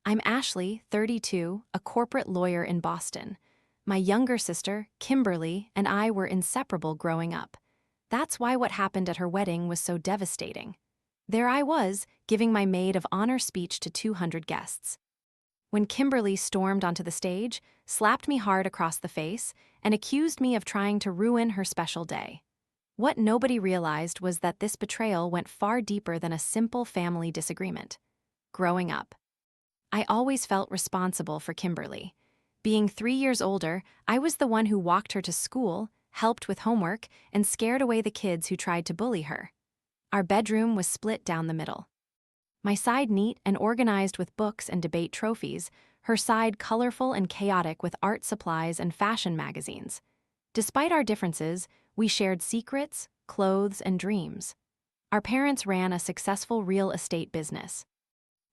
I'm Ashley, 32, a corporate lawyer in Boston. My younger sister, Kimberly, and I were inseparable growing up. That's why what happened at her wedding was so devastating. There I was, giving my maid of honor speech to 200 guests. When Kimberly stormed onto the stage, slapped me hard across the face, and accused me of trying to ruin her special day. What nobody realized was that this betrayal went far deeper than a simple family disagreement. Growing up, I always felt responsible for Kimberly. Being 3 years older, I was the one who walked her to school, helped with homework, and scared away the kids who tried to bully her. Our bedroom was split down the middle. My side neat and organized with books and debate trophies, her side colorful and chaotic with art supplies and fashion magazines. Despite our differences, we shared secrets, clothes, and dreams. Our parents ran a successful real estate business,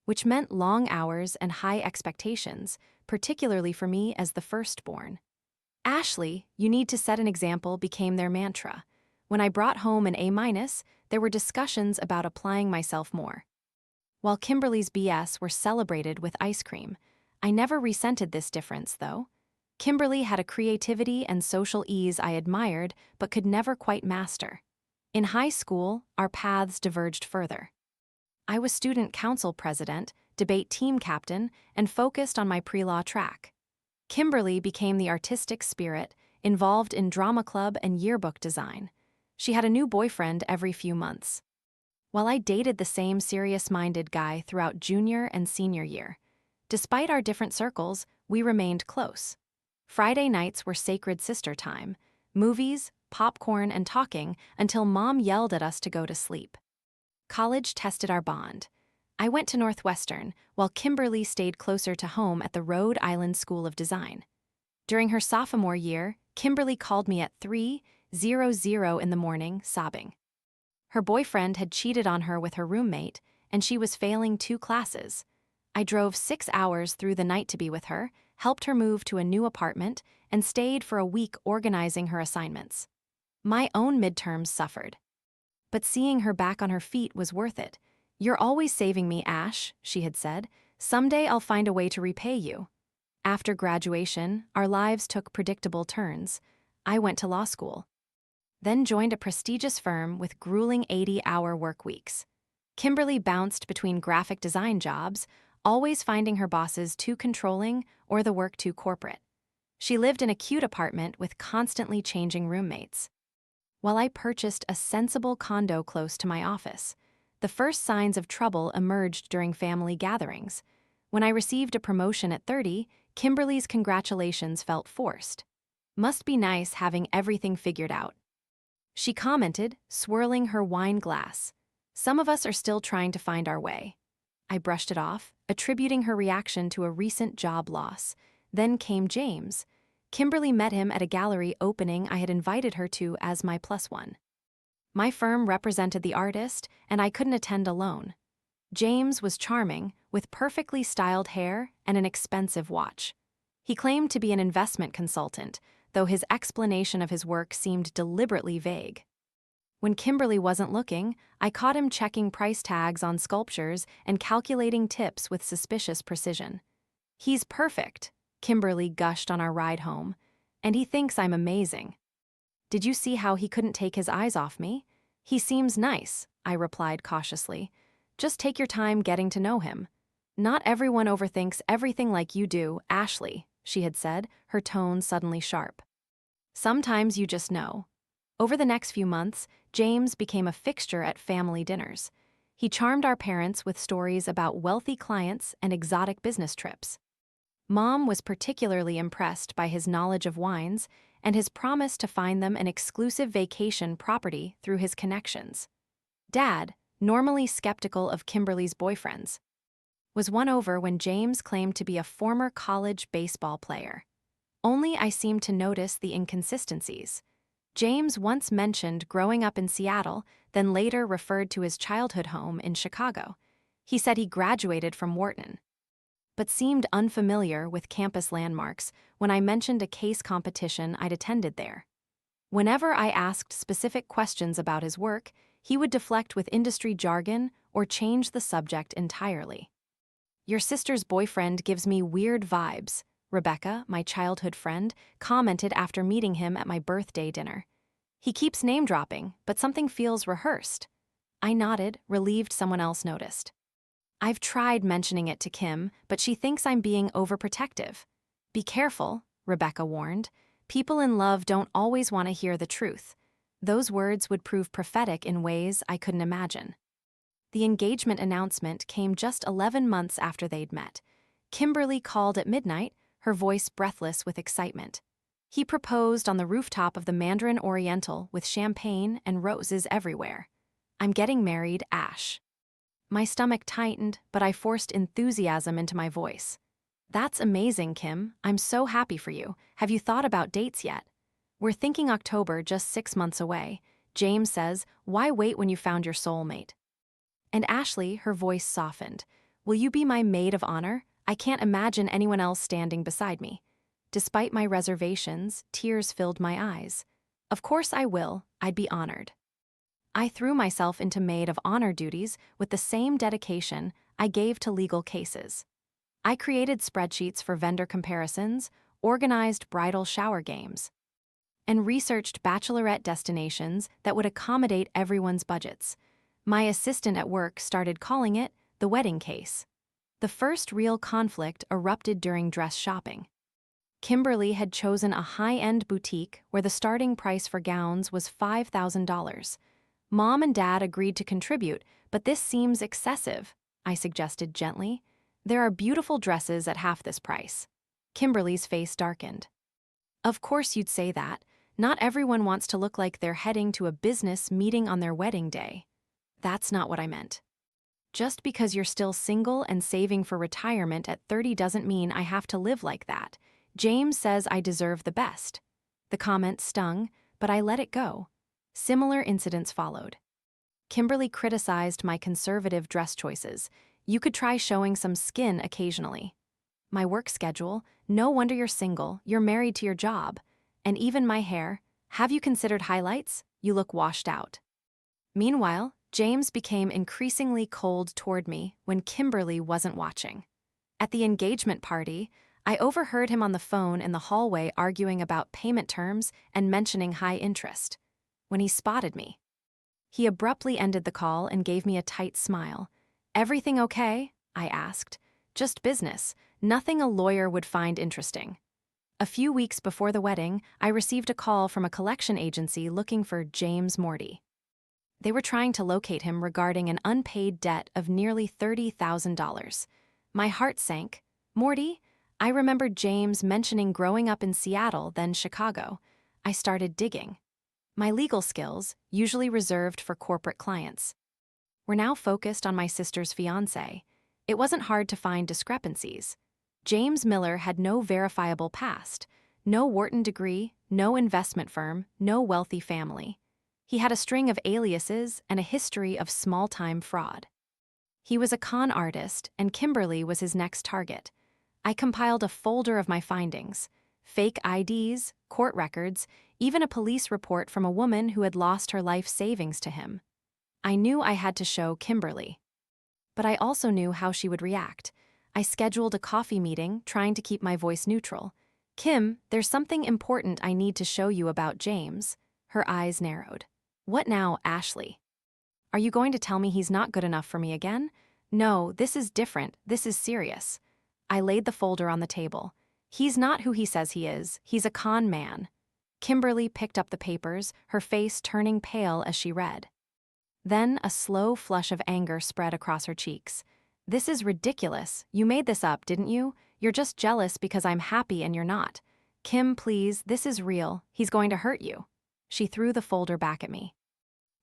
which meant long hours and high expectations, particularly for me as the firstborn. Ashley, you need to set an example became their mantra. When I brought home an A-, there were discussions about applying myself more. While Kimberly's BS were celebrated with ice cream, I never resented this difference, though. Kimberly had a creativity and social ease I admired but could never quite master. In high school, our paths diverged further. I was student council president, debate team captain, and focused on my pre-law track. Kimberly became the artistic spirit, involved in drama club and yearbook design. She had a new boyfriend every few months. While I dated the same serious-minded guy throughout junior and senior year. Despite our different circles, we remained close. Friday nights were sacred sister time, movies, popcorn, and talking until Mom yelled at us to go to sleep. College tested our bond. I went to Northwestern, while Kimberly stayed closer to home at the Rhode Island School of Design. During her sophomore year, Kimberly called me at 3:00 in the morning, sobbing. Her boyfriend had cheated on her with her roommate, and she was failing 2 classes. I drove 6 hours through the night to be with her, helped her move to a new apartment, and stayed for a week organizing her assignments. My own midterms suffered. But seeing her back on her feet was worth it. "You're always saving me, Ash," she had said. "Someday I'll find a way to repay you." After graduation, our lives took predictable turns. I went to law school, then joined a prestigious firm with grueling 80-hour work weeks. Kimberly bounced between graphic design jobs, always finding her bosses too controlling or the work too corporate. She lived in a cute apartment with constantly changing roommates. While I purchased a sensible condo close to my office, the first signs of trouble emerged during family gatherings. When I received a promotion at 30, Kimberly's congratulations felt forced. "Must be nice having everything figured out," she commented, swirling her wine glass. "Some of us are still trying to find our way." I brushed it off, attributing her reaction to a recent job loss. Then came James. Kimberly met him at a gallery opening I had invited her to as my +1. My firm represented the artist, and I couldn't attend alone. James was charming, with perfectly styled hair and an expensive watch. He claimed to be an investment consultant, though his explanation of his work seemed deliberately vague. When Kimberly wasn't looking, I caught him checking price tags on sculptures and calculating tips with suspicious precision. "He's perfect," Kimberly gushed on our ride home, "and he thinks I'm amazing. Did you see how he couldn't take his eyes off me? He seems nice," I replied cautiously. "Just take your time getting to know him. Not everyone overthinks everything like you do, Ashley," she had said, her tone suddenly sharp. "Sometimes you just know." Over the next few months, James became a fixture at family dinners. He charmed our parents with stories about wealthy clients and exotic business trips. Mom was particularly impressed by his knowledge of wines and his promise to find them an exclusive vacation property through his connections. Dad, normally skeptical of Kimberly's boyfriends, was won over when James claimed to be a former college baseball player. Only I seemed to notice the inconsistencies. James once mentioned growing up in Seattle, then later referred to his childhood home in Chicago. He said he graduated from Wharton, but seemed unfamiliar with campus landmarks when I mentioned a case competition I'd attended there. Whenever I asked specific questions about his work, he would deflect with industry jargon or change the subject entirely. Your sister's boyfriend gives me weird vibes, Rebecca, my childhood friend, commented after meeting him at my birthday dinner. He keeps name-dropping, but something feels rehearsed. I nodded, relieved someone else noticed. I've tried mentioning it to Kim, but she thinks I'm being overprotective. Be careful, Rebecca warned. People in love don't always want to hear the truth. Those words would prove prophetic in ways I couldn't imagine. The engagement announcement came just 11 months after they'd met. Kimberly called at midnight, her voice breathless with excitement. He proposed on the rooftop of the Mandarin Oriental with champagne and roses everywhere. I'm getting married, Ash. My stomach tightened, but I forced enthusiasm into my voice. That's amazing, Kim. I'm so happy for you. Have you thought about dates yet? We're thinking October, just 6 months away. James says, why wait when you found your soulmate? And Ashley, her voice softened. Will you be my maid of honor? I can't imagine anyone else standing beside me. Despite my reservations, tears filled my eyes. Of course I will. I'd be honored. I threw myself into maid of honor duties with the same dedication I gave to legal cases. I created spreadsheets for vendor comparisons, organized bridal shower games, and researched bachelorette destinations that would accommodate everyone's budgets. My assistant at work started calling it the wedding case. The first real conflict erupted during dress shopping. Kimberly had chosen a high-end boutique where the starting price for gowns was $5,000. Mom and Dad agreed to contribute, but this seems excessive, I suggested gently. There are beautiful dresses at half this price. Kimberly's face darkened. Of course you'd say that. Not everyone wants to look like they're heading to a business meeting on their wedding day. That's not what I meant. Just because you're still single and saving for retirement at 30 doesn't mean I have to live like that. James says I deserve the best. The comment stung, but I let it go. Similar incidents followed. Kimberly criticized my conservative dress choices. You could try showing some skin occasionally. My work schedule, no wonder you're single, you're married to your job. And even my hair, have you considered highlights? You look washed out. Meanwhile, James became increasingly cold toward me when Kimberly wasn't watching. At the engagement party, I overheard him on the phone in the hallway arguing about payment terms and mentioning high interest. When he spotted me, he abruptly ended the call and gave me a tight smile. Everything okay? I asked. Just business, nothing a lawyer would find interesting. A few weeks before the wedding, I received a call from a collection agency looking for James Morty. They were trying to locate him regarding an unpaid debt of nearly $30,000. My heart sank. Morty? I remembered James mentioning growing up in Seattle, then Chicago. I started digging. My legal skills, usually reserved for corporate clients, were now focused on my sister's fiancé. It wasn't hard to find discrepancies. James Miller had no verifiable past, no Wharton degree, no investment firm, no wealthy family. He had a string of aliases and a history of small-time fraud. He was a con artist, and Kimberly was his next target. I compiled a folder of my findings: fake IDs, court records, even a police report from a woman who had lost her life savings to him. I knew I had to show Kimberly. But I also knew how she would react. I scheduled a coffee meeting, trying to keep my voice neutral. Kim, there's something important I need to show you about James. Her eyes narrowed. What now, Ashley? Are you going to tell me he's not good enough for me again? No, this is different. This is serious. I laid the folder on the table. He's not who he says he is. He's a con man. Kimberly picked up the papers, her face turning pale as she read. Then a slow flush of anger spread across her cheeks. This is ridiculous. You made this up, didn't you? You're just jealous because I'm happy and you're not. Kim, please, this is real. He's going to hurt you. She threw the folder back at me.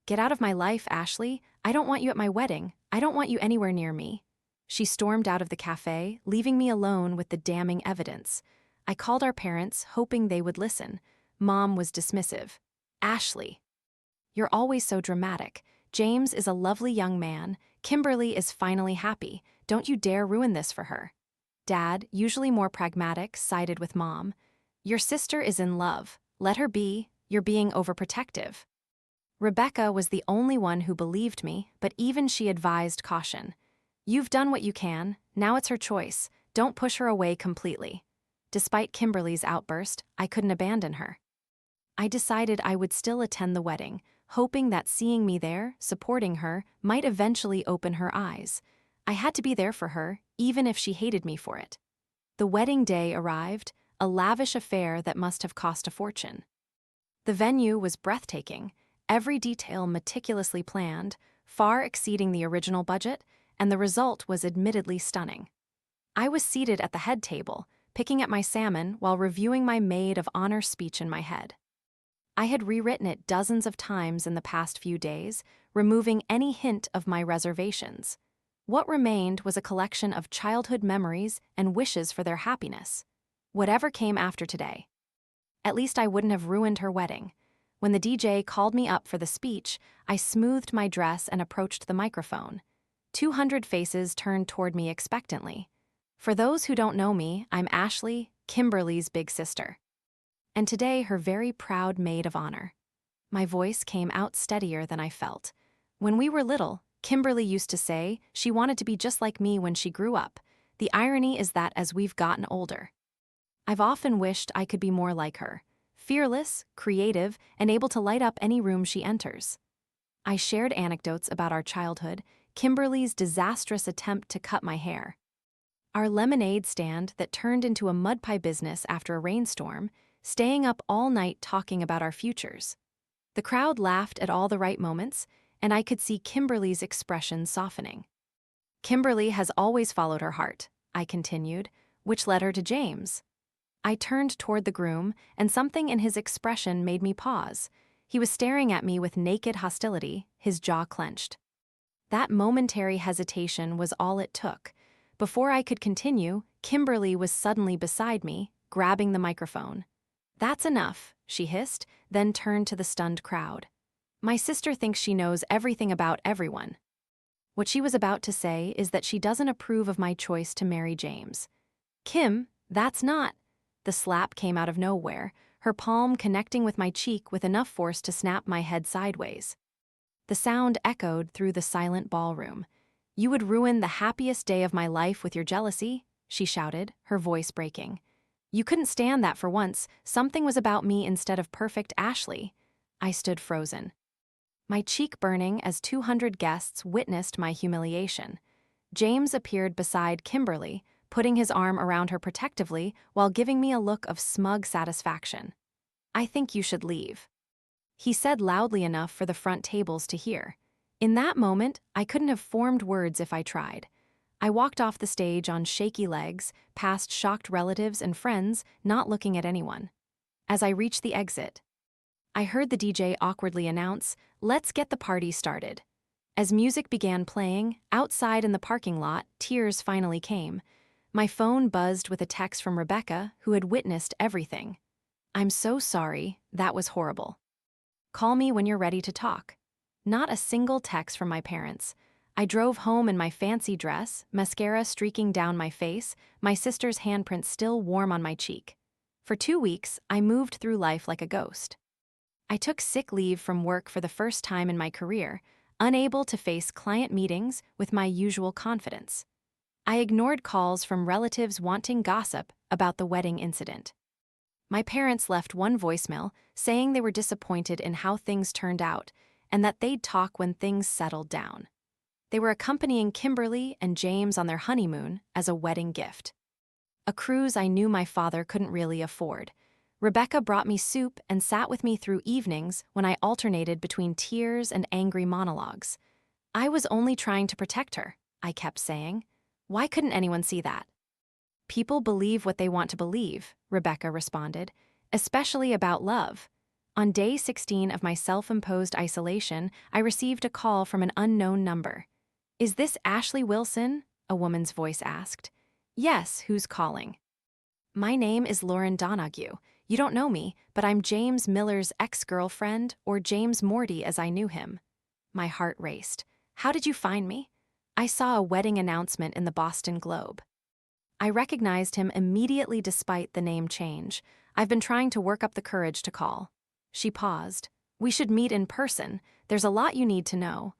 Get out of my life, Ashley. I don't want you at my wedding. I don't want you anywhere near me. She stormed out of the cafe, leaving me alone with the damning evidence. I called our parents, hoping they would listen. Mom was dismissive. Ashley, you're always so dramatic. James is a lovely young man. Kimberly is finally happy. Don't you dare ruin this for her. Dad, usually more pragmatic, sided with Mom. Your sister is in love. Let her be. You're being overprotective. Rebecca was the only one who believed me, but even she advised caution. You've done what you can, now it's her choice. Don't push her away completely. Despite Kimberly's outburst, I couldn't abandon her. I decided I would still attend the wedding, hoping that seeing me there, supporting her, might eventually open her eyes. I had to be there for her, even if she hated me for it. The wedding day arrived, a lavish affair that must have cost a fortune. The venue was breathtaking, every detail meticulously planned, far exceeding the original budget, and the result was admittedly stunning. I was seated at the head table, picking at my salmon while reviewing my maid of honor speech in my head. I had rewritten it dozens of times in the past few days, removing any hint of my reservations. What remained was a collection of childhood memories and wishes for their happiness. Whatever came after today. At least I wouldn't have ruined her wedding. When the DJ called me up for the speech, I smoothed my dress and approached the microphone. 200 faces turned toward me expectantly. For those who don't know me, I'm Ashley, Kimberly's big sister. And today her very proud maid of honor. My voice came out steadier than I felt. When we were little, Kimberly used to say she wanted to be just like me when she grew up. The irony is that as we've gotten older, I've often wished I could be more like her, fearless, creative, and able to light up any room she enters. I shared anecdotes about our childhood, Kimberly's disastrous attempt to cut my hair, our lemonade stand that turned into a mud pie business after a rainstorm, staying up all night talking about our futures. The crowd laughed at all the right moments, and I could see Kimberly's expression softening. Kimberly has always followed her heart, I continued, which led her to James. I turned toward the groom, and something in his expression made me pause. He was staring at me with naked hostility, his jaw clenched. That momentary hesitation was all it took. Before I could continue, Kimberly was suddenly beside me, grabbing the microphone. "That's enough," she hissed, then turned to the stunned crowd. "My sister thinks she knows everything about everyone." What she was about to say is that she doesn't approve of my choice to marry James. "Kim, that's not—" The slap came out of nowhere, her palm connecting with my cheek with enough force to snap my head sideways. The sound echoed through the silent ballroom. "You would ruin the happiest day of my life with your jealousy," she shouted, her voice breaking. "You couldn't stand that for once. Something was about me instead of perfect Ashley." I stood frozen, my cheek burning as 200 guests witnessed my humiliation. James appeared beside Kimberly, putting his arm around her protectively while giving me a look of smug satisfaction. "I think you should leave," he said loudly enough for the front tables to hear. In that moment, I couldn't have formed words if I tried. I walked off the stage on shaky legs, past shocked relatives and friends, not looking at anyone. As I reached the exit, I heard the DJ awkwardly announce, "Let's get the party started." As music began playing, outside in the parking lot, tears finally came. My phone buzzed with a text from Rebecca, who had witnessed everything. "I'm so sorry, that was horrible. Call me when you're ready to talk." Not a single text from my parents. I drove home in my fancy dress, mascara streaking down my face, my sister's handprint still warm on my cheek. For 2 weeks, I moved through life like a ghost. I took sick leave from work for the first time in my career, unable to face client meetings with my usual confidence. I ignored calls from relatives wanting gossip about the wedding incident. My parents left one voicemail saying they were disappointed in how things turned out and that they'd talk when things settled down. They were accompanying Kimberly and James on their honeymoon as a wedding gift, a cruise I knew my father couldn't really afford. Rebecca brought me soup and sat with me through evenings when I alternated between tears and angry monologues. I was only trying to protect her, I kept saying. Why couldn't anyone see that? "People believe what they want to believe," Rebecca responded, "especially about love." On day 16 of my self-imposed isolation, I received a call from an unknown number. "Is this Ashley Wilson?" a woman's voice asked. "Yes, who's calling?" "My name is Lauren Donoghue. You don't know me, but I'm James Miller's ex-girlfriend, or James Morty as I knew him." My heart raced. "How did you find me?" "I saw a wedding announcement in the Boston Globe." I recognized him immediately despite the name change. "I've been trying to work up the courage to call." She paused. "We should meet in person. There's a lot you need to know."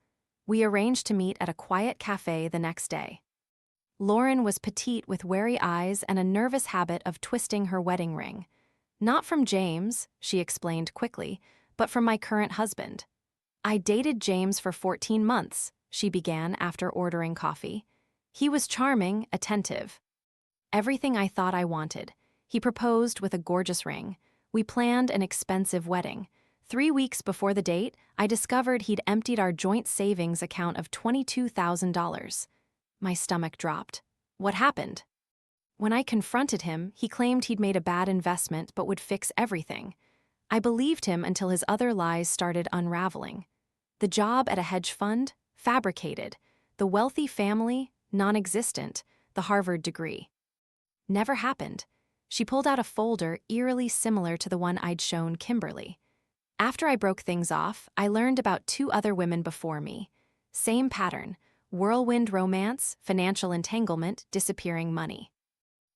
We arranged to meet at a quiet cafe the next day. Lauren was petite with wary eyes and a nervous habit of twisting her wedding ring. Not from James, she explained quickly, but from my current husband. I dated James for 14 months, she began after ordering coffee. He was charming, attentive. Everything I thought I wanted. He proposed with a gorgeous ring. We planned an expensive wedding. 3 weeks before the date, I discovered he'd emptied our joint savings account of $22,000. My stomach dropped. What happened? When I confronted him, he claimed he'd made a bad investment but would fix everything. I believed him until his other lies started unraveling. The job at a hedge fund? Fabricated. The wealthy family? Non-existent. The Harvard degree. Never happened. She pulled out a folder eerily similar to the one I'd shown Kimberly. After I broke things off, I learned about 2 other women before me. Same pattern. Whirlwind romance, financial entanglement, disappearing money.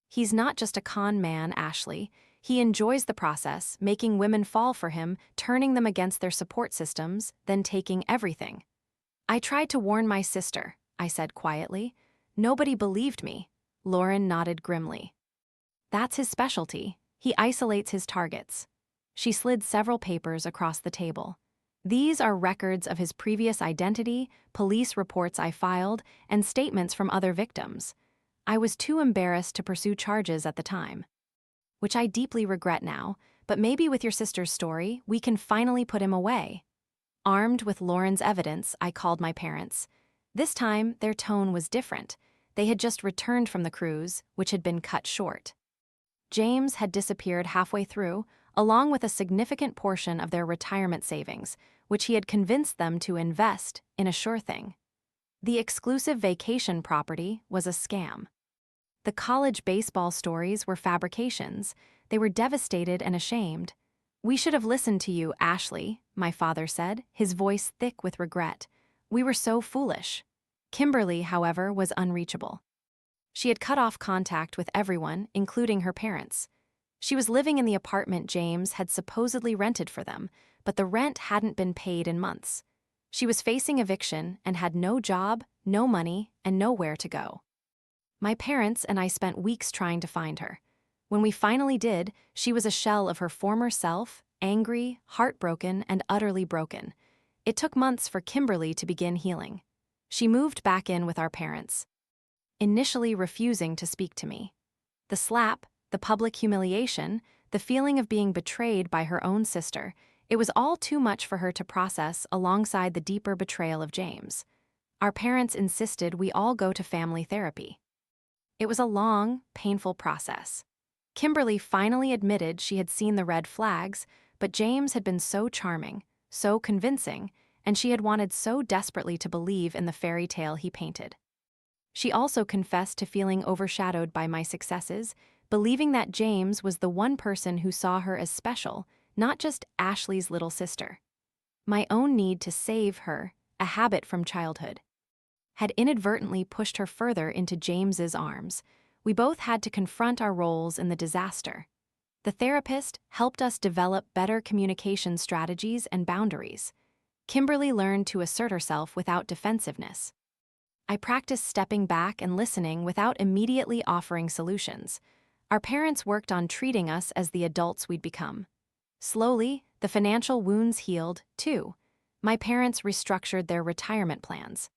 He's not just a con man, Ashley. He enjoys the process, making women fall for him, turning them against their support systems, then taking everything. I tried to warn my sister, I said quietly. Nobody believed me. Lauren nodded grimly. That's his specialty. He isolates his targets. She slid several papers across the table. These are records of his previous identity, police reports I filed, and statements from other victims. I was too embarrassed to pursue charges at the time. Which I deeply regret now, but maybe with your sister's story, we can finally put him away. Armed with Lauren's evidence, I called my parents. This time, their tone was different. They had just returned from the cruise, which had been cut short. James had disappeared halfway through, along with a significant portion of their retirement savings, which he had convinced them to invest in a sure thing. The exclusive vacation property was a scam. The college baseball stories were fabrications. They were devastated and ashamed. We should have listened to you, Ashley, my father said, his voice thick with regret. We were so foolish. Kimberly, however, was unreachable. She had cut off contact with everyone, including her parents. She was living in the apartment James had supposedly rented for them, but the rent hadn't been paid in months. She was facing eviction and had no job, no money, and nowhere to go. My parents and I spent weeks trying to find her. When we finally did, she was a shell of her former self, angry, heartbroken, and utterly broken. It took months for Kimberly to begin healing. She moved back in with our parents, initially refusing to speak to me. The slap, the public humiliation, the feeling of being betrayed by her own sister, it was all too much for her to process alongside the deeper betrayal of James. Our parents insisted we all go to family therapy. It was a long, painful process. Kimberly finally admitted she had seen the red flags, but James had been so charming, so convincing, and she had wanted so desperately to believe in the fairy tale he painted. She also confessed to feeling overshadowed by my successes, believing that James was the one person who saw her as special, not just Ashley's little sister. My own need to save her, a habit from childhood, had inadvertently pushed her further into James's arms. We both had to confront our roles in the disaster. The therapist helped us develop better communication strategies and boundaries. Kimberly learned to assert herself without defensiveness. I practiced stepping back and listening without immediately offering solutions. Our parents worked on treating us as the adults we'd become. Slowly, the financial wounds healed, too. My parents restructured their retirement plans.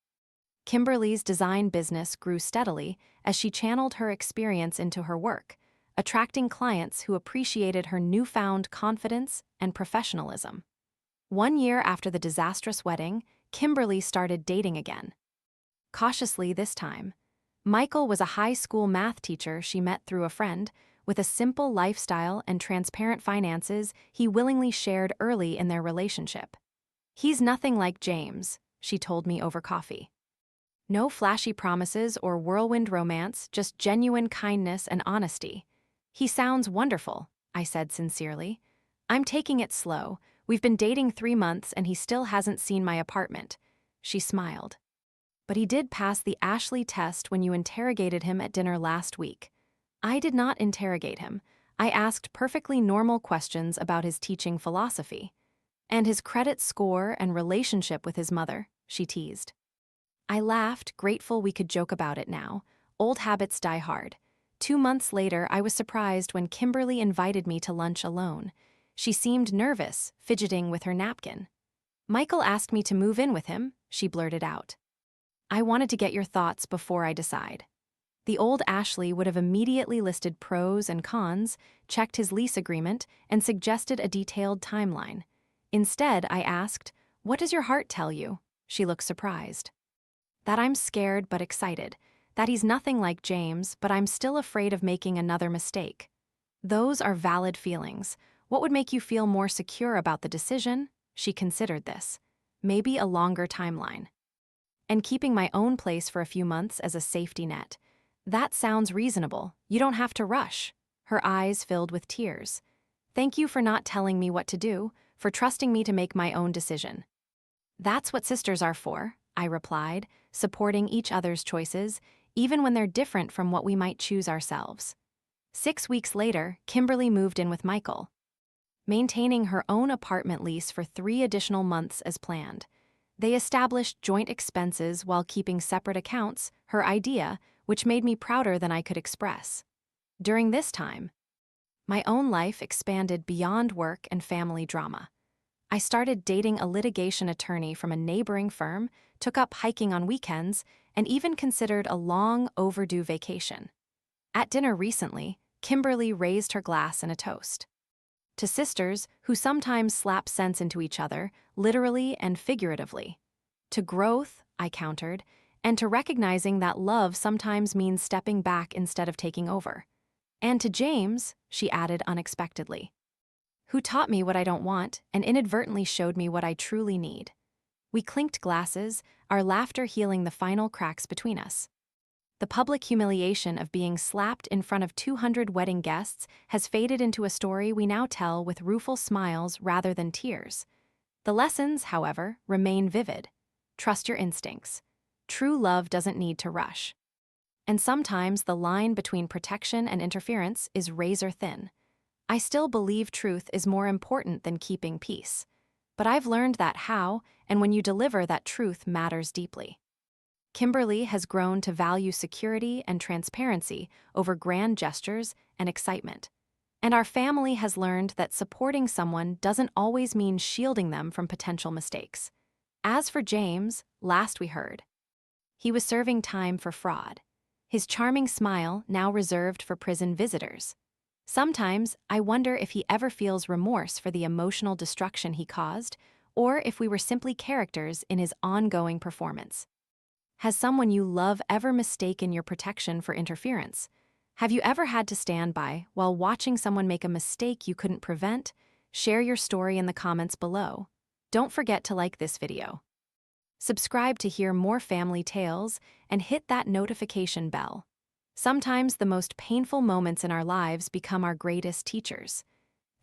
Kimberly's design business grew steadily as she channeled her experience into her work, attracting clients who appreciated her newfound confidence and professionalism. 1 year after the disastrous wedding, Kimberly started dating again. Cautiously this time. Michael was a high school math teacher she met through a friend. With a simple lifestyle and transparent finances he willingly shared early in their relationship. He's nothing like James, she told me over coffee. No flashy promises or whirlwind romance, just genuine kindness and honesty. He sounds wonderful, I said sincerely. I'm taking it slow. We've been dating 3 months and he still hasn't seen my apartment. She smiled. But he did pass the Ashley test when you interrogated him at dinner last week. I did not interrogate him. I asked perfectly normal questions about his teaching philosophy. And his credit score and relationship with his mother, she teased. I laughed, grateful we could joke about it now. Old habits die hard. 2 months later, I was surprised when Kimberly invited me to lunch alone. She seemed nervous, fidgeting with her napkin. "Michael asked me to move in with him," she blurted out. "I wanted to get your thoughts before I decide." The old Ashley would have immediately listed pros and cons, checked his lease agreement, and suggested a detailed timeline. Instead, I asked, "What does your heart tell you?" She looked surprised. "That I'm scared but excited. That he's nothing like James, but I'm still afraid of making another mistake." "Those are valid feelings. What would make you feel more secure about the decision?" She considered this. "Maybe a longer timeline. And keeping my own place for a few months as a safety net. That sounds reasonable. You don't have to rush." Her eyes filled with tears. "Thank you for not telling me what to do, for trusting me to make my own decision." "That's what sisters are for," I replied, supporting each other's choices, even when they're different from what we might choose ourselves. 6 weeks later, Kimberly moved in with Michael, maintaining her own apartment lease for 3 additional months as planned. They established joint expenses while keeping separate accounts, her idea, which made me prouder than I could express. During this time, my own life expanded beyond work and family drama. I started dating a litigation attorney from a neighboring firm, took up hiking on weekends, and even considered a long overdue vacation. At dinner recently, Kimberly raised her glass in a toast to sisters who sometimes slap sense into each other, literally and figuratively. To growth, I countered, and to recognizing that love sometimes means stepping back instead of taking over. And to James, she added unexpectedly, who taught me what I don't want and inadvertently showed me what I truly need. We clinked glasses, our laughter healing the final cracks between us. The public humiliation of being slapped in front of 200 wedding guests has faded into a story we now tell with rueful smiles rather than tears. The lessons, however, remain vivid. Trust your instincts. True love doesn't need to rush. And sometimes the line between protection and interference is razor thin. I still believe truth is more important than keeping peace. But I've learned that how and when you deliver that truth matters deeply. Kimberly has grown to value security and transparency over grand gestures and excitement. And our family has learned that supporting someone doesn't always mean shielding them from potential mistakes. As for James, last we heard, he was serving time for fraud. His charming smile now reserved for prison visitors. Sometimes I wonder if he ever feels remorse for the emotional destruction he caused, or if we were simply characters in his ongoing performance. Has someone you love ever mistaken your protection for interference? Have you ever had to stand by while watching someone make a mistake you couldn't prevent? Share your story in the comments below. Don't forget to like this video. Subscribe to hear more family tales and hit that notification bell. Sometimes the most painful moments in our lives become our greatest teachers.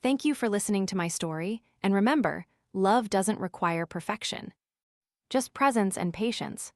Thank you for listening to my story, and remember, love doesn't require perfection. Just presence and patience.